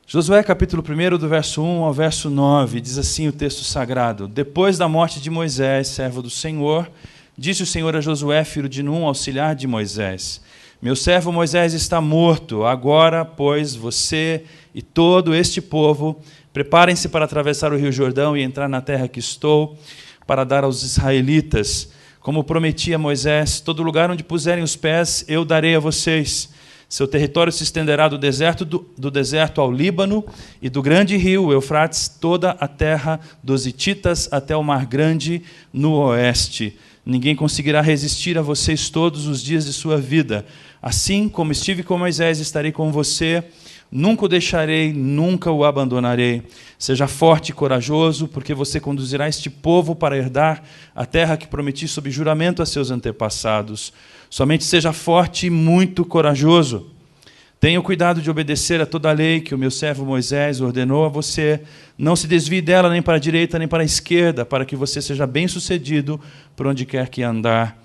Josué capítulo 1, do verso 1 ao verso 9, diz assim o texto sagrado: Depois da morte de Moisés, servo do Senhor, disse o Senhor a Josué, filho de Num, auxiliar de Moisés: Meu servo Moisés está morto, agora, pois, você e todo este povo, preparem-se para atravessar o rio Jordão e entrar na terra que estou, para dar aos israelitas. Como prometi a Moisés, todo lugar onde puserem os pés, eu darei a vocês. Seu território se estenderá do deserto ao Líbano e do grande rio Eufrates, toda a terra dos hititas até o mar grande no oeste. Ninguém conseguirá resistir a vocês todos os dias de sua vida. Assim como estive com Moisés, estarei com você. Nunca o deixarei, nunca o abandonarei. Seja forte e corajoso, porque você conduzirá este povo para herdar a terra que prometi sob juramento a seus antepassados. Somente seja forte e muito corajoso. Tenha o cuidado de obedecer a toda a lei que o meu servo Moisés ordenou a você. Não se desvie dela nem para a direita nem para a esquerda, para que você seja bem-sucedido por onde quer que andar.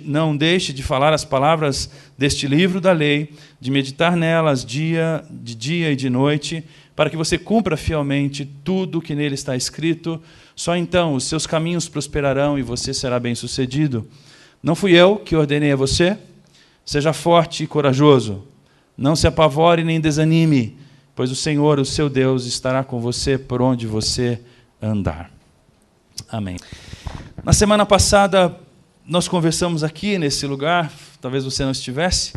Não deixe de falar as palavras deste livro da lei, de meditar nelas de dia e de noite, para que você cumpra fielmente tudo o que nele está escrito. Só então os seus caminhos prosperarão e você será bem-sucedido. Não fui eu que ordenei a você? Seja forte e corajoso. Não se apavore nem desanime, pois o Senhor, o seu Deus, estará com você por onde você andar. Amém. Na semana passada, nós conversamos aqui nesse lugar, talvez você não estivesse,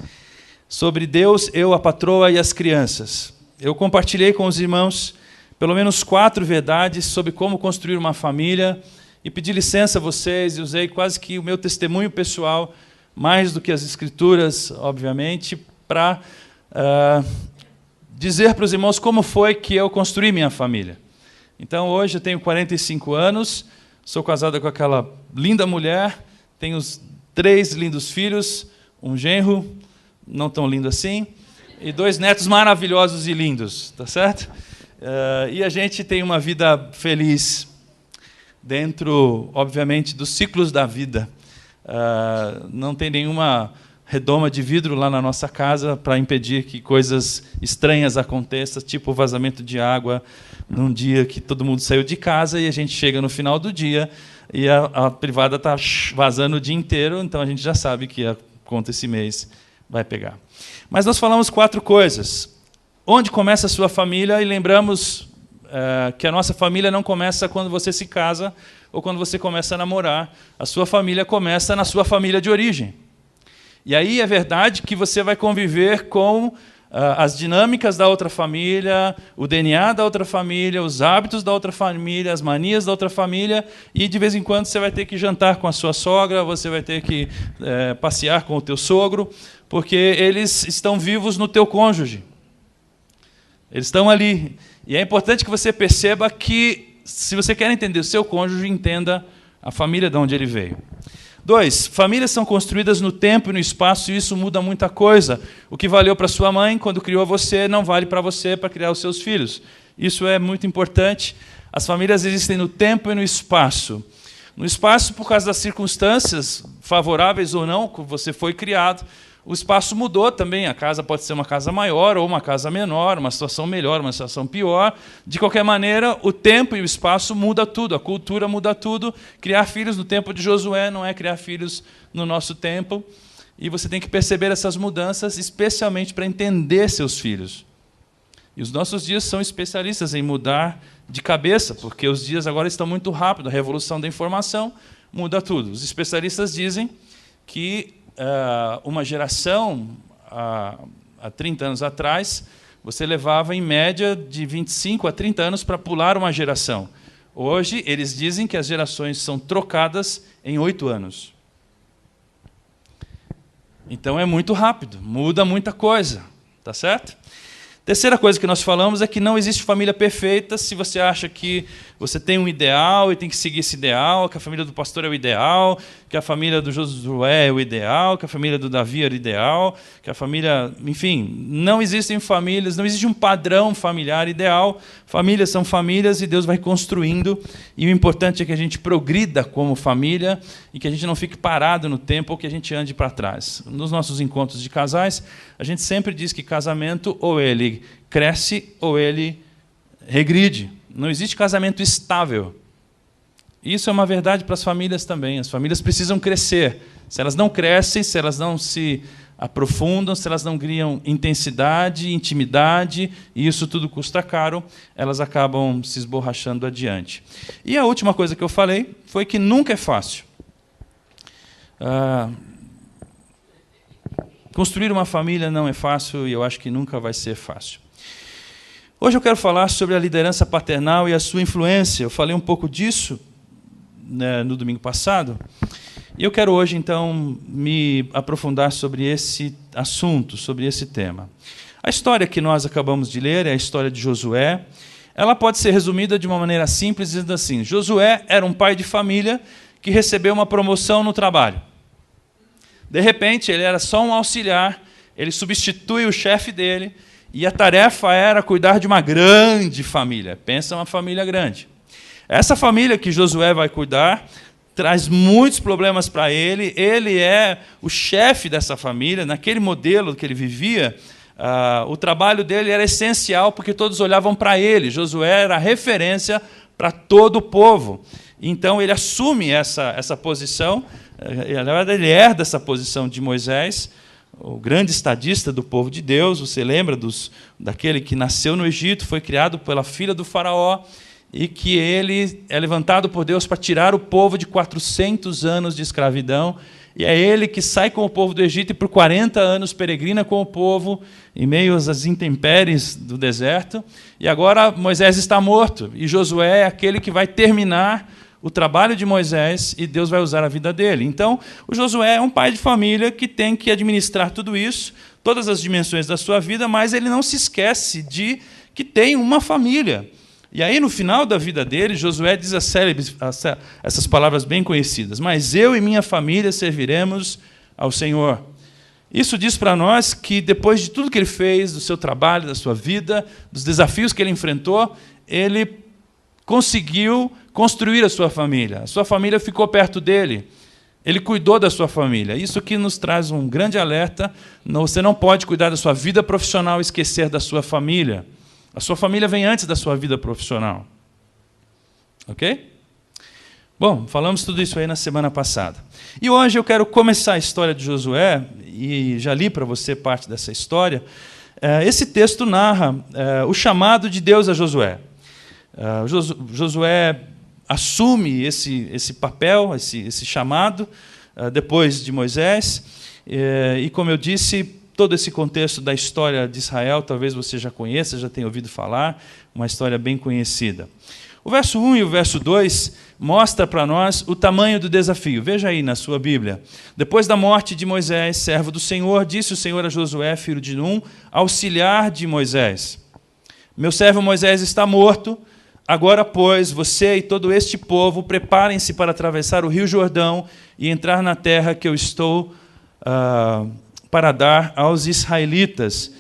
sobre Deus, eu, a patroa e as crianças. Eu compartilhei com os irmãos pelo menos 4 verdades sobre como construir uma família e pedi licença a vocês e usei quase que o meu testemunho pessoal, mais do que as Escrituras, obviamente, para dizer para os irmãos como foi que eu construí minha família. Então, hoje eu tenho 45 anos, sou casada com aquela linda mulher, tenho 3 lindos filhos, um genro, não tão lindo assim, e 2 netos maravilhosos e lindos, tá certo? E a gente tem uma vida feliz, dentro, obviamente, dos ciclos da vida. Não tem nenhuma redoma de vidro lá na nossa casa para impedir que coisas estranhas aconteçam, tipo o vazamento de água num dia que todo mundo saiu de casa e a gente chega no final do dia e a privada está vazando o dia inteiro, então a gente já sabe que a conta esse mês vai pegar. Mas nós falamos 4 coisas. Onde começa a sua família? E lembramos que a nossa família não começa quando você se casa ou quando você começa a namorar. A sua família começa na sua família de origem. E aí é verdade que você vai conviver com as dinâmicas da outra família, o DNA da outra família, os hábitos da outra família, as manias da outra família, e de vez em quando você vai ter que jantar com a sua sogra, você vai ter que passear com o teu sogro, porque eles estão vivos no teu cônjuge. Eles estão ali. E é importante que você perceba que, se você quer entender o seu cônjuge, entenda a família de onde ele veio. 2, famílias são construídas no tempo e no espaço, e isso muda muita coisa. O que valeu para sua mãe quando criou você, não vale para você para criar os seus filhos. Isso é muito importante. As famílias existem no tempo e no espaço. No espaço, por causa das circunstâncias, favoráveis ou não, que você foi criado, o espaço mudou também. A casa pode ser uma casa maior ou uma casa menor, uma situação melhor, uma situação pior. De qualquer maneira, o tempo e o espaço muda tudo, a cultura muda tudo. Criar filhos no tempo de Josué não é criar filhos no nosso tempo. E você tem que perceber essas mudanças, especialmente para entender seus filhos. E os nossos dias são especialistas em mudar de cabeça, porque os dias agora estão muito rápidos, a revolução da informação muda tudo. Os especialistas dizem que uma geração, há 30 anos atrás, você levava, em média, de 25 a 30 anos para pular uma geração. Hoje, eles dizem que as gerações são trocadas em 8 anos. Então, é muito rápido, muda muita coisa, tá certo? Terceira coisa que nós falamos é que não existe família perfeita. Se você acha que você tem um ideal e tem que seguir esse ideal, que a família do pastor é o ideal, que a família do Josué é o ideal, que a família do Davi era o ideal, que a família... Enfim, não existem famílias, não existe um padrão familiar ideal. Famílias são famílias e Deus vai construindo. E o importante é que a gente progrida como família e que a gente não fique parado no tempo ou que a gente ande para trás. Nos nossos encontros de casais, a gente sempre diz que casamento ou ele cresce ou ele regride. Não existe casamento estável. Isso é uma verdade para as famílias também. As famílias precisam crescer. Se elas não crescem, se elas não se aprofundam, se elas não criam intensidade, intimidade, e isso tudo custa caro, elas acabam se esborrachando adiante. E a última coisa que eu falei foi que nunca é fácil. Construir uma família não é fácil e eu acho que nunca vai ser fácil. Hoje eu quero falar sobre a liderança paternal e a sua influência. Eu falei um pouco disso, né, no domingo passado, e eu quero hoje, então, me aprofundar sobre esse assunto, sobre esse tema. A história que nós acabamos de ler é a história de Josué. Ela pode ser resumida de uma maneira simples, dizendo assim: Josué era um pai de família que recebeu uma promoção no trabalho. De repente, ele era só um auxiliar, ele substitui o chefe dele, e a tarefa era cuidar de uma grande família. Pensa uma família grande. Essa família que Josué vai cuidar traz muitos problemas para ele. Ele é o chefe dessa família. Naquele modelo que ele vivia, o trabalho dele era essencial porque todos olhavam para ele. Josué era a referência para todo o povo. Então, ele assume essa posição. Na verdade, ele herda essa posição de Moisés, o grande estadista do povo de Deus. Você lembra daquele que nasceu no Egito, foi criado pela filha do faraó, e que ele é levantado por Deus para tirar o povo de 400 anos de escravidão. E é ele que sai com o povo do Egito e por 40 anos peregrina com o povo em meio às intempéries do deserto. E agora Moisés está morto e Josué é aquele que vai terminar o trabalho de Moisés e Deus vai usar a vida dele. Então, o Josué é um pai de família que tem que administrar tudo isso, todas as dimensões da sua vida, mas ele não se esquece de que tem uma família. E aí, no final da vida dele, Josué diz essas palavras bem conhecidas: mas eu e minha família serviremos ao Senhor. Isso diz para nós que, depois de tudo que ele fez, do seu trabalho, da sua vida, dos desafios que ele enfrentou, ele conseguiu construir a sua família. A sua família ficou perto dele. Ele cuidou da sua família. Isso que nos traz um grande alerta. Você não pode cuidar da sua vida profissional e esquecer da sua família. A sua família vem antes da sua vida profissional. Ok? Bom, falamos tudo isso aí na semana passada. E hoje eu quero começar a história de Josué, e já li para você parte dessa história. Esse texto narra o chamado de Deus a Josué. Josué assume esse papel, esse chamado, depois de Moisés. E como eu disse, todo esse contexto da história de Israel, talvez você já conheça, já tenha ouvido falar, uma história bem conhecida. O verso 1 e o verso 2 mostra para nós o tamanho do desafio. Veja aí na sua Bíblia. Depois da morte de Moisés, servo do Senhor, disse o Senhor a Josué, filho de Num, auxiliar de Moisés: meu servo Moisés está morto. Agora, pois, você e todo este povo preparem-se para atravessar o rio Jordão e entrar na terra que eu estou para dar aos israelitas.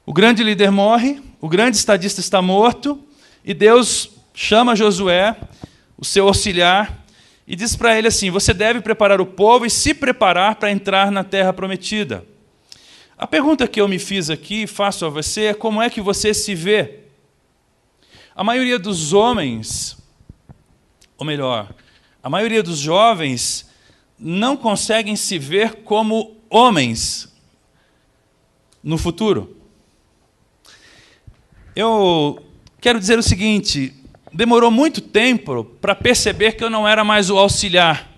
O grande líder morre, o grande estadista está morto, e Deus chama Josué, o seu auxiliar, e diz para ele assim: você deve preparar o povo e se preparar para entrar na terra prometida. A pergunta que eu me fiz aqui, faço a você, é: como é que você se vê? A maioria dos homens, ou melhor, a maioria dos jovens não conseguem se ver como homens no futuro. Eu quero dizer o seguinte: demorou muito tempo para perceber que eu não era mais o auxiliar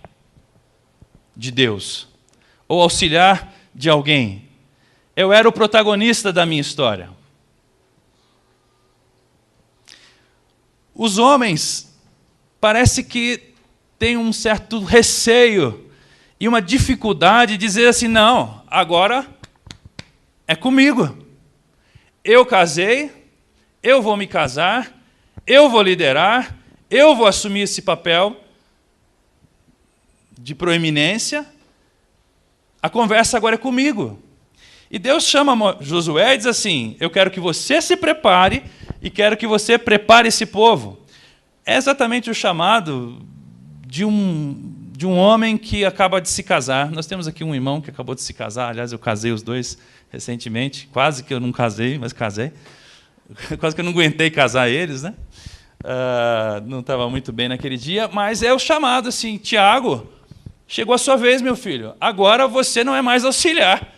de Deus, ou auxiliar de alguém. Eu era o protagonista da minha história. Os homens parece que têm um certo receio e uma dificuldade de dizer assim: não, agora é comigo. Eu casei, eu vou me casar, eu vou liderar, eu vou assumir esse papel. de proeminência, a conversa agora é comigo. E Deus chama Josué e diz assim: eu quero que você se prepare e quero que você prepare esse povo. É exatamente o chamado de um homem que acaba de se casar. Nós temos aqui um irmão que acabou de se casar. Aliás, eu casei os dois recentemente. Quase que eu não casei, mas casei. Quase que eu não aguentei casar eles, né? Não estava muito bem naquele dia. Mas é o chamado assim: Tiago, chegou a sua vez, meu filho. Agora você não é mais auxiliar.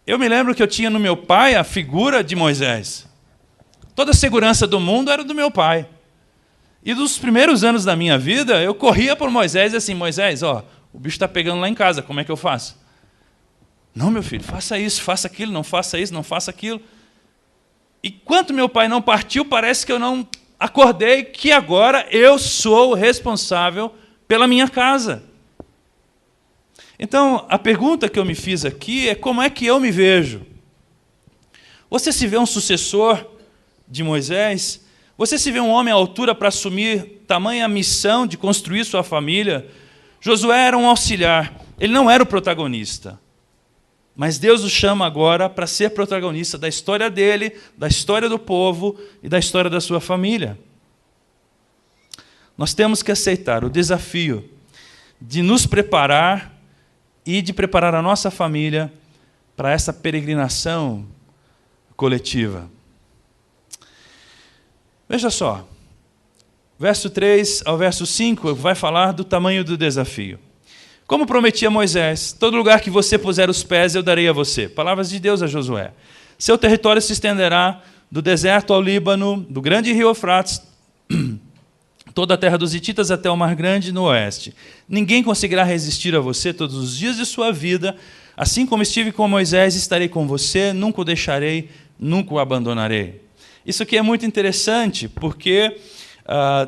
Eu me lembro que eu tinha no meu pai a figura de Moisés. Toda a segurança do mundo era do meu pai. E dos primeiros anos da minha vida, eu corria por Moisés e assim: Moisés, ó, o bicho está pegando lá em casa, como é que eu faço? Não, meu filho, faça isso, faça aquilo, não faça isso, não faça aquilo. E enquanto meu pai não partiu, parece que eu não acordei que agora eu sou o responsável pela minha casa. Então, a pergunta que eu me fiz aqui é: como é que eu me vejo? Você se vê um sucessor de Moisés? Você se vê um homem à altura para assumir tamanha missão de construir sua família? Josué era um auxiliar, ele não era o protagonista. Mas Deus o chama agora para ser protagonista da história dele, da história do povo e da história da sua família. Nós temos que aceitar o desafio de nos preparar e de preparar a nossa família para essa peregrinação coletiva. Veja só, verso 3 ao verso 5 vai falar do tamanho do desafio. Como prometia Moisés: todo lugar que você puser os pés eu darei a você. Palavras de Deus a Josué. Seu território se estenderá do deserto ao Líbano, do grande rio Eufrates, toda a terra dos hititas até o Mar Grande no oeste. Ninguém conseguirá resistir a você todos os dias de sua vida. Assim como estive com Moisés, estarei com você, nunca o deixarei, nunca o abandonarei. Isso aqui é muito interessante, porque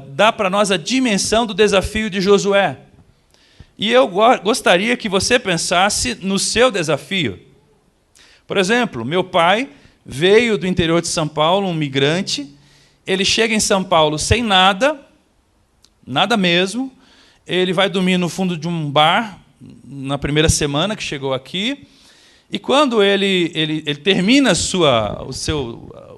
dá para nós a dimensão do desafio de Josué. E eu gostaria que você pensasse no seu desafio. Por exemplo, meu pai veio do interior de São Paulo, um migrante. Ele chega em São Paulo sem nada, nada mesmo. Ele vai dormir no fundo de um bar na primeira semana que chegou aqui. E quando ele termina o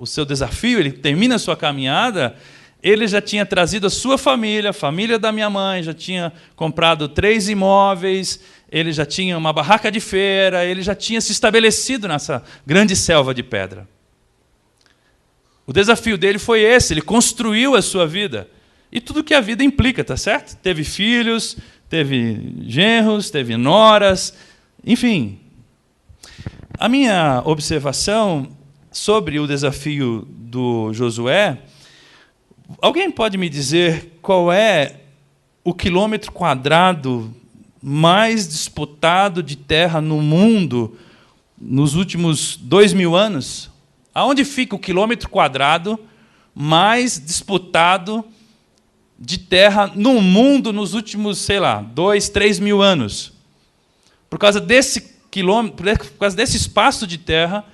seu desafio, ele termina a sua caminhada, ele já tinha trazido a sua família, a família da minha mãe, já tinha comprado 3 imóveis, ele já tinha uma barraca de feira, ele já tinha se estabelecido nessa grande selva de pedra. O desafio dele foi esse: ele construiu a sua vida. E tudo que a vida implica, tá certo? Teve filhos, teve genros, teve noras, enfim. A minha observação sobre o desafio do Josué: alguém pode me dizer qual é o quilômetro quadrado mais disputado de terra no mundo nos últimos 2000 anos? Aonde fica o quilômetro quadrado mais disputado de terra no mundo nos últimos, 2, 3 mil anos? Por causa desse quilômetro, por causa desse espaço de terra,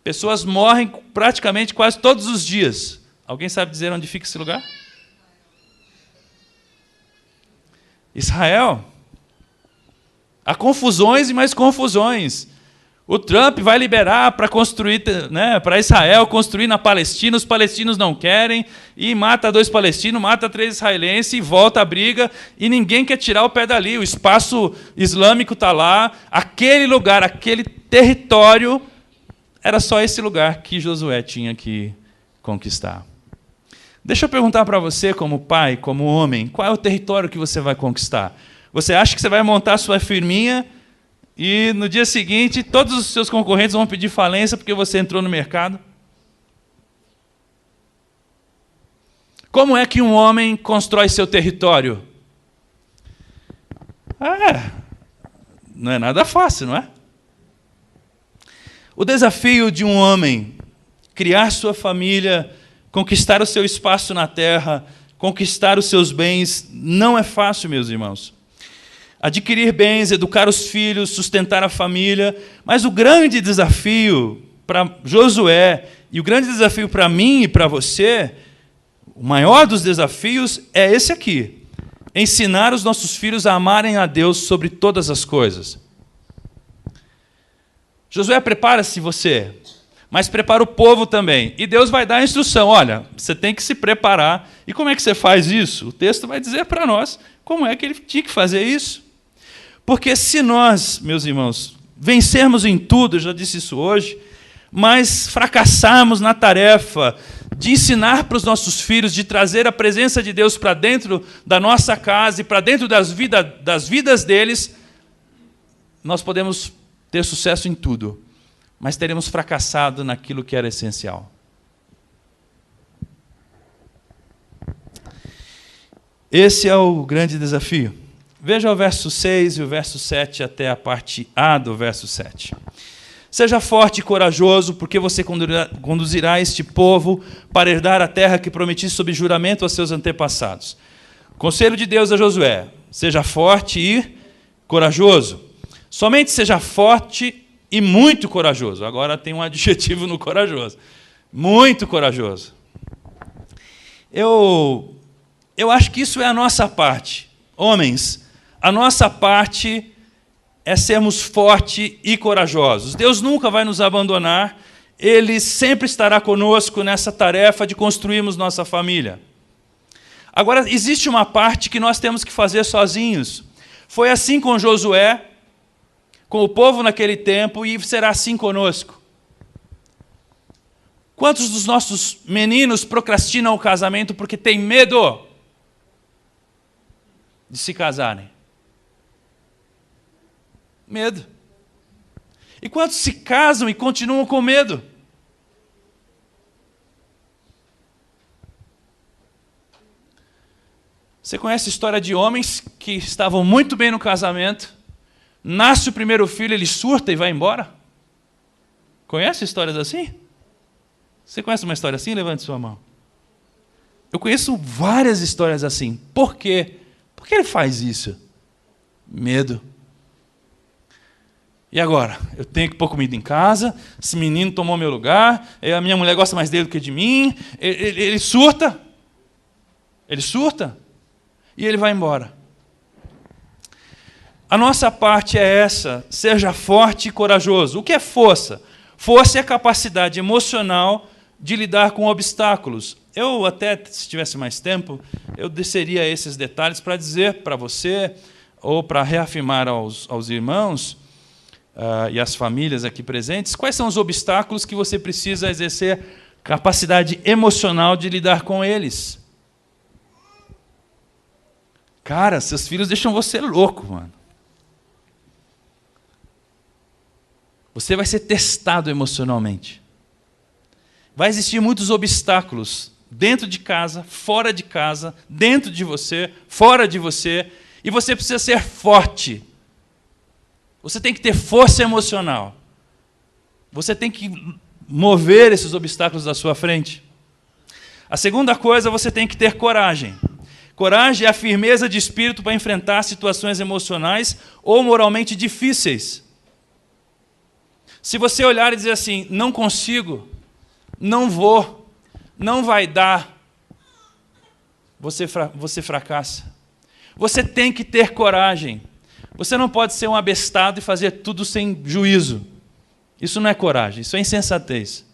pessoas morrem praticamente quase todos os dias. Alguém sabe dizer onde fica esse lugar? Israel. Há confusões e mais confusões. O Trump vai liberar para construir, para Israel construir na Palestina, os palestinos não querem, e mata 2 palestinos, mata 3 israelenses, e volta a briga, e ninguém quer tirar o pé dali. O espaço islâmico está lá, aquele lugar, aquele território, era só esse lugar que Josué tinha que conquistar. Deixa eu perguntar para você, como pai, como homem, qual é o território que você vai conquistar? Você acha que você vai montar sua firminha e no dia seguinte todos os seus concorrentes vão pedir falência porque você entrou no mercado? Como é que um homem constrói seu território? Não é nada fácil, não é? O desafio de um homem criar sua família, conquistar o seu espaço na terra, conquistar os seus bens, não é fácil, meus irmãos. Adquirir bens, educar os filhos, sustentar a família. Mas o grande desafio para Josué, e o grande desafio para mim e para você, o maior dos desafios é esse aqui: ensinar os nossos filhos a amarem a Deus sobre todas as coisas. Josué, prepara-se você, mas prepara o povo também. E Deus vai dar a instrução, olha, você tem que se preparar. E como é que você faz isso? O texto vai dizer para nós como é que ele tinha que fazer isso. Porque se nós, meus irmãos, vencermos em tudo, eu já disse isso hoje, mas fracassarmos na tarefa de ensinar para os nossos filhos, de trazer a presença de Deus para dentro da nossa casa e para dentro das vidas deles, nós podemos ter sucesso em tudo, mas teremos fracassado naquilo que era essencial. Esse é o grande desafio. Veja o verso 6 e o verso 7 até a parte A do verso 7. Seja forte e corajoso, porque você conduzirá este povo para herdar a terra que prometi sob juramento aos seus antepassados. Conselho de Deus a Josué: seja forte e corajoso. Somente seja forte e muito corajoso. Agora tem um adjetivo no corajoso. Muito corajoso. Eu acho que isso é a nossa parte. Homens, a nossa parte é sermos fortes e corajosos. Deus nunca vai nos abandonar. Ele sempre estará conosco nessa tarefa de construirmos nossa família. Agora, existe uma parte que nós temos que fazer sozinhos. Foi assim com Josué, com o povo naquele tempo, e será assim conosco. Quantos dos nossos meninos procrastinam o casamento porque têm medo de se casarem? Medo. E quantos se casam e continuam com medo? Você conhece a história de homens que estavam muito bem no casamento, nasce o primeiro filho, ele surta e vai embora? Conhece histórias assim? Você conhece uma história assim? Levante sua mão. Eu conheço várias histórias assim. Por quê? Por que ele faz isso? Medo. E agora? Eu tenho que pôr comida em casa, esse menino tomou meu lugar, a minha mulher gosta mais dele do que de mim, ele surta. Ele surta e ele vai embora. A nossa parte é essa: seja forte e corajoso. O que é força? Força é a capacidade emocional de lidar com obstáculos. Eu até, se tivesse mais tempo, eu desceria esses detalhes para dizer para você, ou para reafirmar aos irmãos e às famílias aqui presentes, quais são os obstáculos que você precisa exercer capacidade emocional de lidar com eles. Cara, seus filhos deixam você louco, mano. Você vai ser testado emocionalmente. Vai existir muitos obstáculos dentro de casa, fora de casa, dentro de você, fora de você, e você precisa ser forte. Você tem que ter força emocional. Você tem que mover esses obstáculos da sua frente. A segunda coisa, você tem que ter coragem. Coragem é a firmeza de espírito para enfrentar situações emocionais ou moralmente difíceis. Se você olhar e dizer assim, não consigo, não vou, não vai dar, você fracassa. Você tem que ter coragem. Você não pode ser um abestado e fazer tudo sem juízo. Isso não é coragem, isso é insensatez.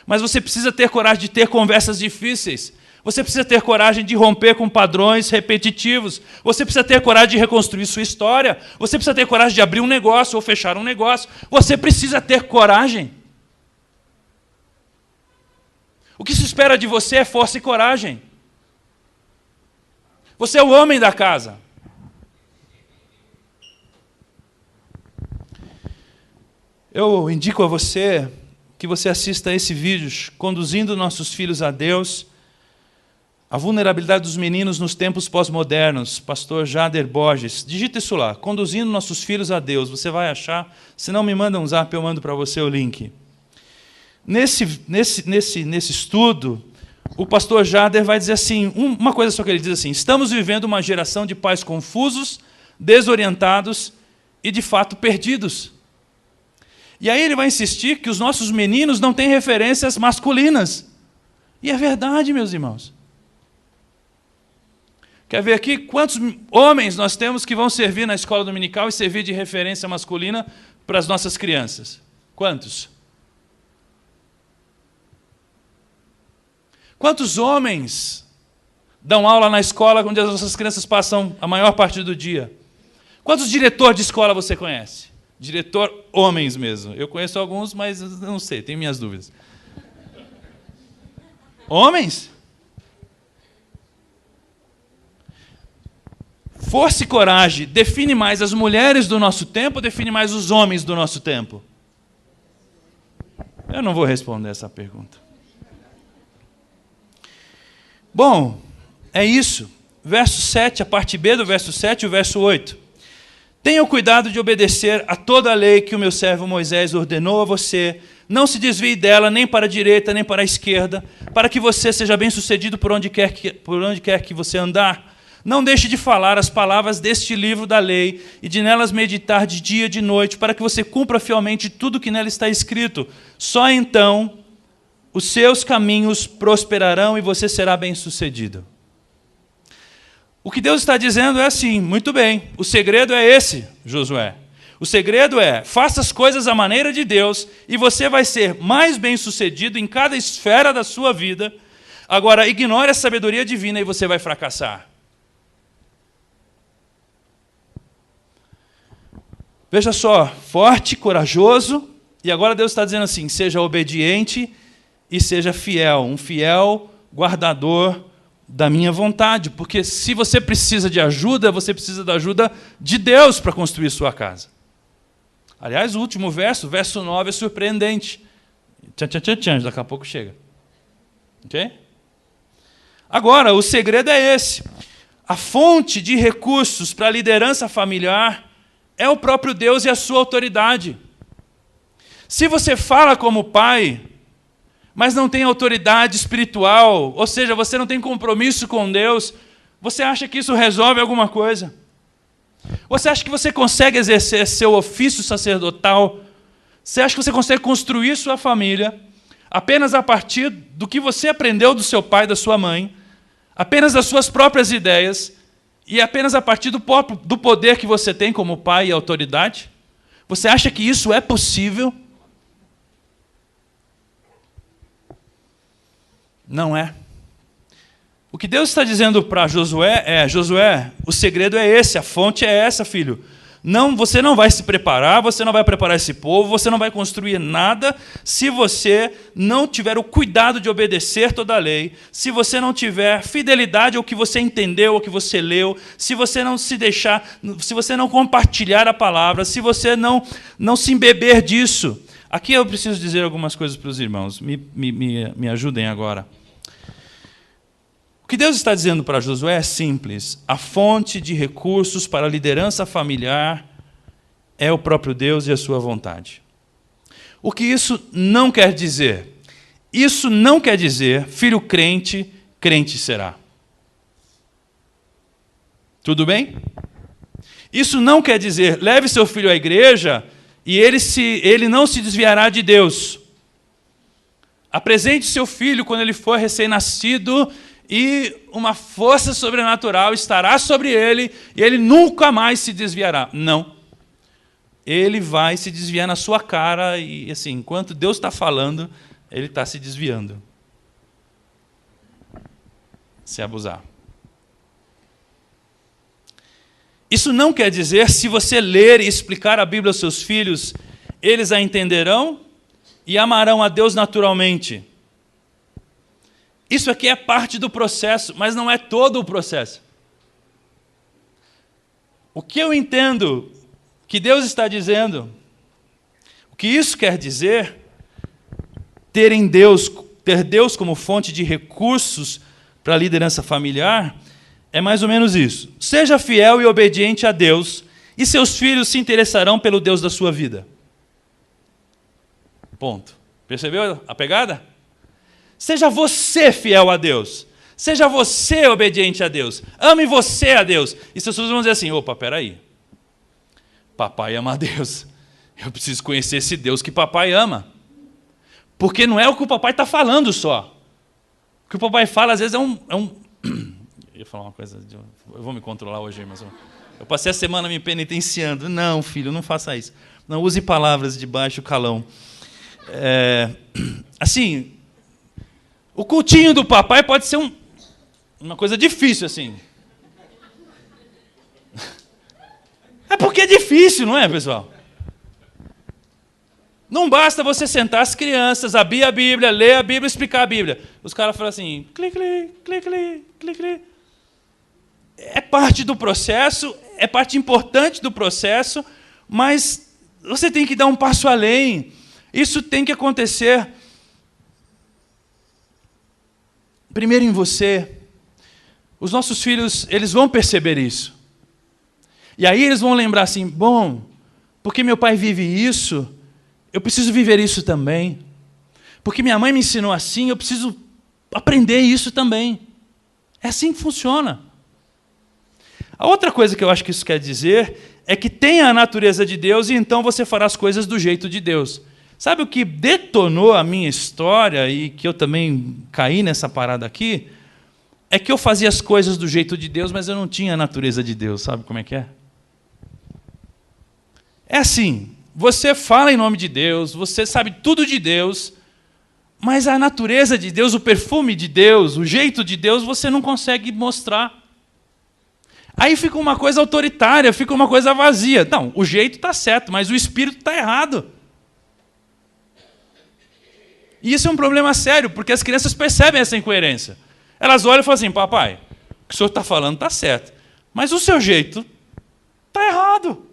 Mas você precisa ter coragem de ter conversas difíceis. Você precisa ter coragem de romper com padrões repetitivos. Você precisa ter coragem de reconstruir sua história. Você precisa ter coragem de abrir um negócio ou fechar um negócio. Você precisa ter coragem. O que se espera de você é força e coragem. Você é o homem da casa. Eu indico a você que você assista a esse vídeo, Conduzindo Nossos Filhos a Deus, a vulnerabilidade dos meninos nos tempos pós-modernos, pastor Jader Borges. Digita isso lá, Conduzindo Nossos Filhos a Deus, você vai achar. Se não, me manda um zap, eu mando para você o link. Nesse estudo, o pastor Jader vai dizer assim, uma coisa só que ele diz assim: estamos vivendo uma geração de pais confusos, desorientados e, de fato, perdidos. E aí ele vai insistir que os nossos meninos não têm referências masculinas. E é verdade, meus irmãos. Quer ver aqui quantos homens nós temos que vão servir na escola dominical e servir de referência masculina para as nossas crianças? Quantos? Quantos homens dão aula na escola onde as nossas crianças passam a maior parte do dia? Quantos diretores de escola você conhece? Diretor homens mesmo. Eu conheço alguns, mas não sei, tenho minhas dúvidas. Homens? Força e coragem define mais as mulheres do nosso tempo ou define mais os homens do nosso tempo? Eu não vou responder essa pergunta. Bom, é isso. Verso 7, a parte B do verso 7 e o verso 8. Tenha o cuidado de obedecer a toda a lei que o meu servo Moisés ordenou a você. Não se desvie dela, nem para a direita, nem para a esquerda, para que você seja bem-sucedido por onde quer que você andar. Não deixe de falar as palavras deste livro da lei e de nelas meditar de dia e de noite, para que você cumpra fielmente tudo que nela está escrito. Só então os seus caminhos prosperarão e você será bem-sucedido. O que Deus está dizendo é assim, muito bem, o segredo é esse, Josué. O segredo é, faça as coisas à maneira de Deus e você vai ser mais bem-sucedido em cada esfera da sua vida. Agora, ignore a sabedoria divina e você vai fracassar. Veja só, forte, corajoso, e agora Deus está dizendo assim, seja obediente e seja fiel, um fiel guardador da minha vontade, porque se você precisa de ajuda, você precisa da ajuda de Deus para construir sua casa. Aliás, o último verso, verso 9, é surpreendente. Daqui a pouco chega. Ok? Agora, o segredo é esse. A fonte de recursos para a liderança familiar é o próprio Deus e a sua autoridade. Se você fala como pai, mas não tem autoridade espiritual, ou seja, você não tem compromisso com Deus, você acha que isso resolve alguma coisa? Você acha que você consegue exercer seu ofício sacerdotal? Você acha que você consegue construir sua família apenas a partir do que você aprendeu do seu pai e da sua mãe, apenas das suas próprias ideias e apenas a partir do poder que você tem como pai e autoridade? Você acha que isso é possível? Não é. O que Deus está dizendo para Josué é, Josué, o segredo é esse, a fonte é essa, filho. Não, você não vai se preparar, você não vai preparar esse povo, você não vai construir nada se você não tiver o cuidado de obedecer toda a lei, se você não tiver fidelidade ao que você entendeu, ao que você leu, se você não se deixar, se você não compartilhar a palavra, se você não se embeber disso. Aqui eu preciso dizer algumas coisas para os irmãos, me ajudem agora. O que Deus está dizendo para Josué é simples. A fonte de recursos para a liderança familiar é o próprio Deus e a sua vontade. O que isso não quer dizer? Isso não quer dizer, filho crente, crente será. Tudo bem? Isso não quer dizer, leve seu filho à igreja e ele não se desviará de Deus. Apresente seu filho quando ele for recém-nascido e uma força sobrenatural estará sobre ele e ele nunca mais se desviará. Não. Ele vai se desviar na sua cara e, assim, enquanto Deus está falando, ele está se desviando. Se abusar. Isso não quer dizer, se você ler e explicar a Bíblia aos seus filhos, eles a entenderão e amarão a Deus naturalmente. Isso aqui é parte do processo, mas não é todo o processo. O que eu entendo que Deus está dizendo, o que isso quer dizer, ter Deus como fonte de recursos para a liderança familiar, é mais ou menos isso. Seja fiel e obediente a Deus, e seus filhos se interessarão pelo Deus da sua vida. Ponto. Percebeu a pegada? Seja você fiel a Deus. Seja você obediente a Deus. Ame você a Deus. E seus filhos vão dizer assim, opa, peraí. Papai ama a Deus. Eu preciso conhecer esse Deus que papai ama. Porque não é o que o papai está falando só. O que o papai fala, às vezes, ia falar uma coisa, eu vou me controlar hoje, mas eu passei a semana me penitenciando. Não, filho, não faça isso. Não use palavras de baixo calão. Assim, o cultinho do papai pode ser uma coisa difícil, assim. É porque é difícil, não é, pessoal? Não basta você sentar as crianças, abrir a Bíblia, ler a Bíblia, explicar a Bíblia. Os caras falam assim, clique, clique, clique, clique. É parte do processo, é parte importante do processo, mas você tem que dar um passo além. Isso tem que acontecer primeiro em você. Os nossos filhos, eles vão perceber isso. E aí eles vão lembrar assim, bom, porque meu pai vive isso, eu preciso viver isso também. Porque minha mãe me ensinou assim, eu preciso aprender isso também. É assim que funciona. A outra coisa que eu acho que isso quer dizer é que tenha a natureza de Deus e então você fará as coisas do jeito de Deus. Sabe o que detonou a minha história e que eu também caí nessa parada aqui? É que eu fazia as coisas do jeito de Deus, mas eu não tinha a natureza de Deus. Sabe como é que é? É assim, você fala em nome de Deus, você sabe tudo de Deus, mas a natureza de Deus, o perfume de Deus, o jeito de Deus, você não consegue mostrar. Aí fica uma coisa autoritária, fica uma coisa vazia. Não, o jeito está certo, mas o espírito está errado. E isso é um problema sério, porque as crianças percebem essa incoerência. Elas olham e falam assim, papai, o que o senhor está falando está certo, mas o seu jeito está errado.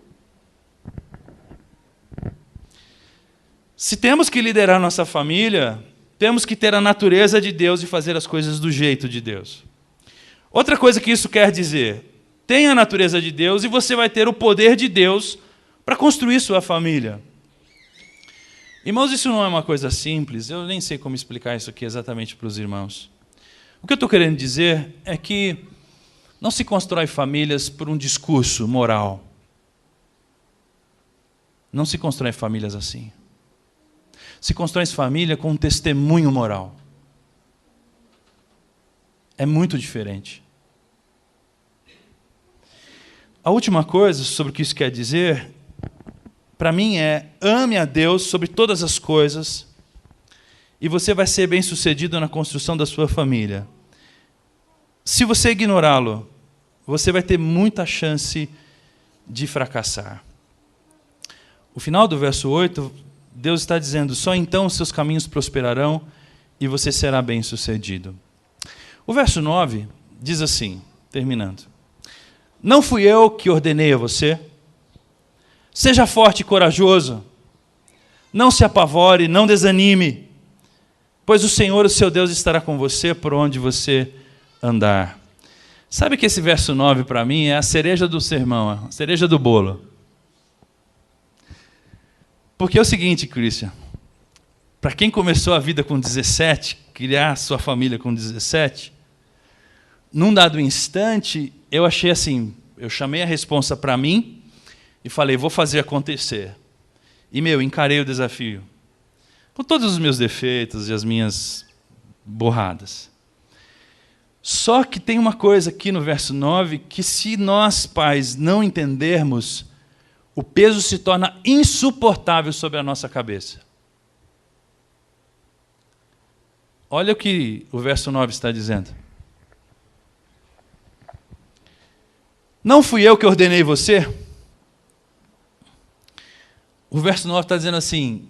Se temos que liderar nossa família, temos que ter a natureza de Deus e fazer as coisas do jeito de Deus. Outra coisa que isso quer dizer, tenha a natureza de Deus e você vai ter o poder de Deus para construir sua família. Irmãos, isso não é uma coisa simples, eu nem sei como explicar isso aqui exatamente para os irmãos. O que eu estou querendo dizer é que não se constrói famílias por um discurso moral. Não se constrói famílias assim. Se constrói família com um testemunho moral. É muito diferente. A última coisa sobre o que isso quer dizer, para mim é, ame a Deus sobre todas as coisas e você vai ser bem-sucedido na construção da sua família. Se você ignorá-lo, você vai ter muita chance de fracassar. O final do verso 8, Deus está dizendo, só então seus caminhos prosperarão e você será bem-sucedido. O verso 9 diz assim, terminando, não fui eu que ordenei a você? Seja forte e corajoso, não se apavore, não desanime, pois o Senhor, o seu Deus, estará com você por onde você andar. Sabe que esse verso 9 para mim é a cereja do sermão, a cereja do bolo. Porque é o seguinte, Christian, para quem começou a vida com 17, criar sua família com 17, num dado instante, eu achei assim, eu chamei a responsa para mim e falei, vou fazer acontecer. E, encarei o desafio, com todos os meus defeitos e as minhas borradas. Só que tem uma coisa aqui no verso 9, que se nós, pais, não entendermos, o peso se torna insuportável sobre a nossa cabeça. Olha o que o verso 9 está dizendo. Não fui eu que ordenei você? O verso 9 está dizendo assim,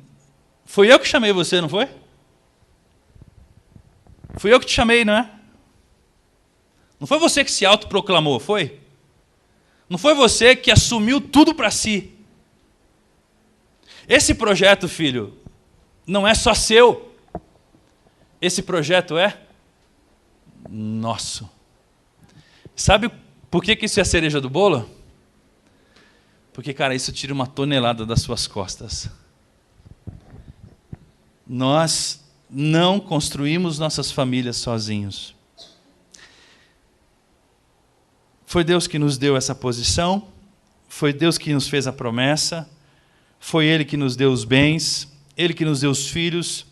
foi eu que chamei você, não foi? Fui eu que te chamei, não é? Não foi você que se autoproclamou, foi? Não foi você que assumiu tudo para si. Esse projeto, filho, não é só seu. Esse projeto é nosso. Sabe por que isso é a cereja do bolo? Porque, cara, isso tira uma tonelada das suas costas. Nós não construímos nossas famílias sozinhos. Foi Deus que nos deu essa posição, foi Deus que nos fez a promessa, foi Ele que nos deu os bens, Ele que nos deu os filhos.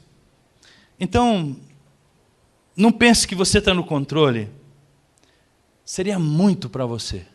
Então, não pense que você está no controle. seria muito para você.